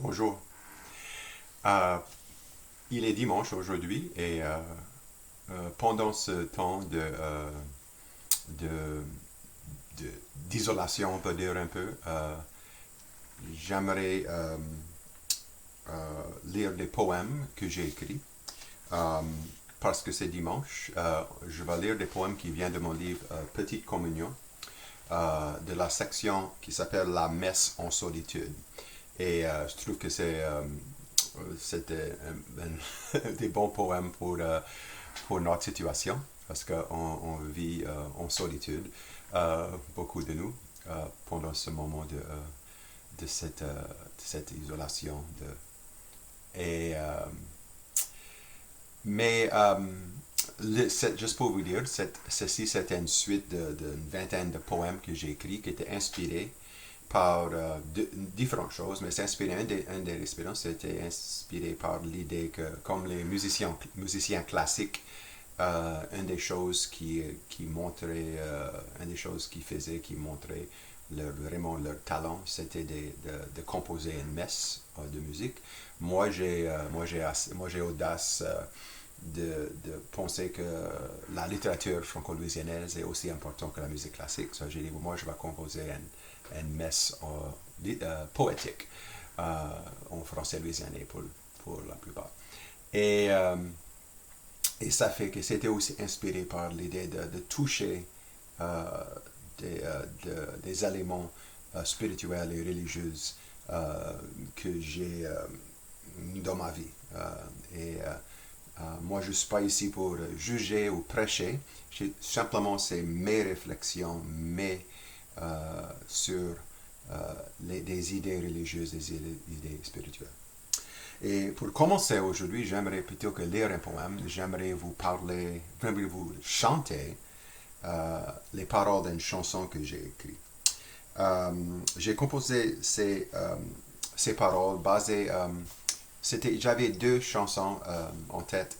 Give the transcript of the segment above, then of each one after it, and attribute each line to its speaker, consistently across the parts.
Speaker 1: Bonjour. Euh, il est dimanche aujourd'hui et pendant ce temps de- d'isolation, on peut dire un peu, j'aimerais lire des poèmes que j'ai écrits. Euh, Parce que c'est dimanche, je vais lire des poèmes qui viennent de mon livre Petite Communion, de la section qui s'appelle La messe en solitude. Et je trouve que c'était des bons poèmes pour notre situation, parce qu'on vit en solitude, beaucoup de nous, pendant ce moment de cette isolation. Et, mais juste pour vous dire, ceci c'était une suite d'une vingtaine de poèmes que j'ai écrits qui étaient inspirés par différentes choses, mais c'est inspiré, un des expériences, c'était inspiré par l'idée que, comme les musiciens classiques, une des choses qui montrait, une des choses qu'ils faisaient, qui montrait vraiment leur talent, c'était de composer une messe de musique. Moi, j'ai audace de penser que la littérature franco-louisianaise est aussi importante que la musique classique. So, j'ai dit, moi, je vais composer une messe poétique en français louisianais pour la plupart. Et, euh, et ça fait que c'était aussi inspiré par l'idée de toucher euh, des éléments spirituels et religieux que j'ai dans ma vie. Et moi, je ne suis pas ici pour juger ou prêcher. Simplement, c'est mes réflexions, sur des idées religieuses, des idées spirituelles. Et pour commencer aujourd'hui, j'aimerais plutôt que lire un poème, j'aimerais vous chanter les paroles d'une chanson que j'ai écrite. J'ai composé ces paroles basées. J'avais deux chansons en tête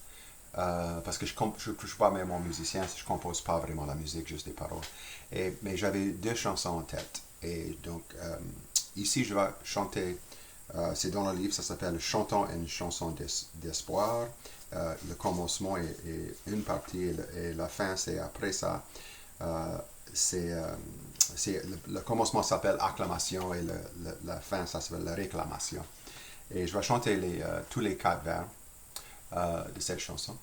Speaker 1: parce que je ne suis pas vraiment musicien, je compose pas vraiment la musique, juste des paroles. Mais j'avais deux chansons en tête. Et donc, ici, je vais chanter, c'est dans le livre, ça s'appelle Chantons une chanson d'espoir. Le commencement est une partie et la fin, c'est après ça. Euh, c'est, euh, le commencement s'appelle acclamation et la fin, ça s'appelle la réclamation. Et je vais chanter tous les quatre vers de cette chanson.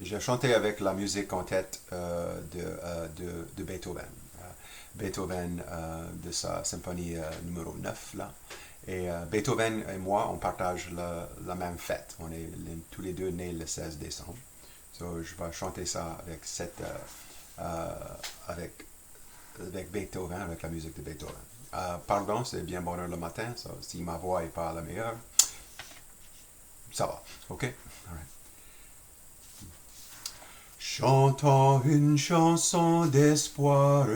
Speaker 1: J'ai chanté avec la musique en tête de Beethoven. Beethoven de sa symphonie numéro 9 là. Et Beethoven et moi, on partage la même fête. On est tous les deux nés le 16 décembre. So, je vais chanter ça euh, avec, avec Beethoven, avec la musique de Beethoven. Pardon, c'est bien bonne heure le matin. So, si ma voix n'est pas la meilleure, ça va. OK? All right. Chantons une chanson d'espoir,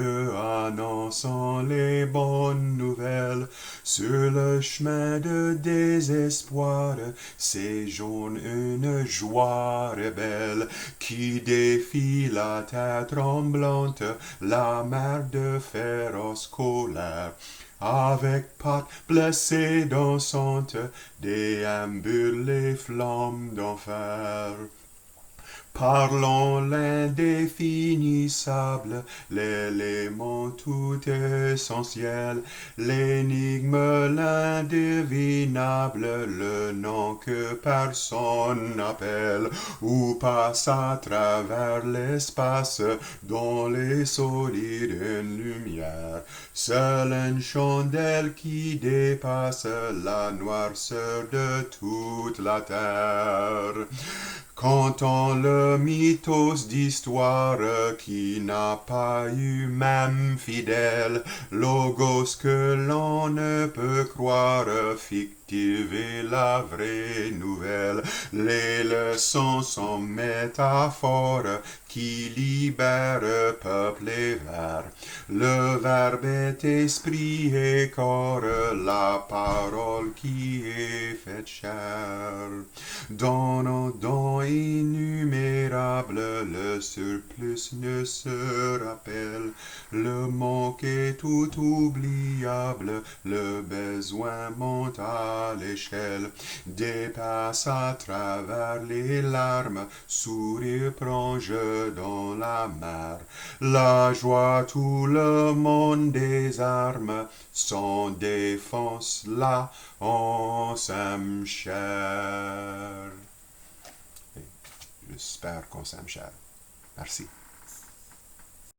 Speaker 1: annonçant les bonnes nouvelles. Sur le chemin de désespoir, séjourne une joie rebelle qui défie la terre tremblante, la mer de féroce colère. Avec pattes blessées dansantes, déambulent les flammes d'enfer. Parlons l'indéfinissable, l'élément tout essentiel, l'énigme l'indevinable, le nom que personne n'appelle, ou passe à travers l'espace dans les solides une lumière. Seule une chandelle qui dépasse la noirceur de toute la terre. Quand le mythos d'histoire qui n'a pas eu même fidèle, logos que l'on ne peut croire, fictive et la vraie nouvelle, les leçons sont métaphores qui libèrent peuple et vers. Le verbe est esprit et corps, la parole qui est faite chair. Dans nos dons innumérable, le surplus ne se rappelle. Le manque est tout oubliable, le besoin monte à l'échelle, dépasse à travers les larmes, sourire plonge dans la mer. La joie, tout le monde désarme, sans défense là, on s'aime cher. J'espère qu'on s'aime cher. Merci.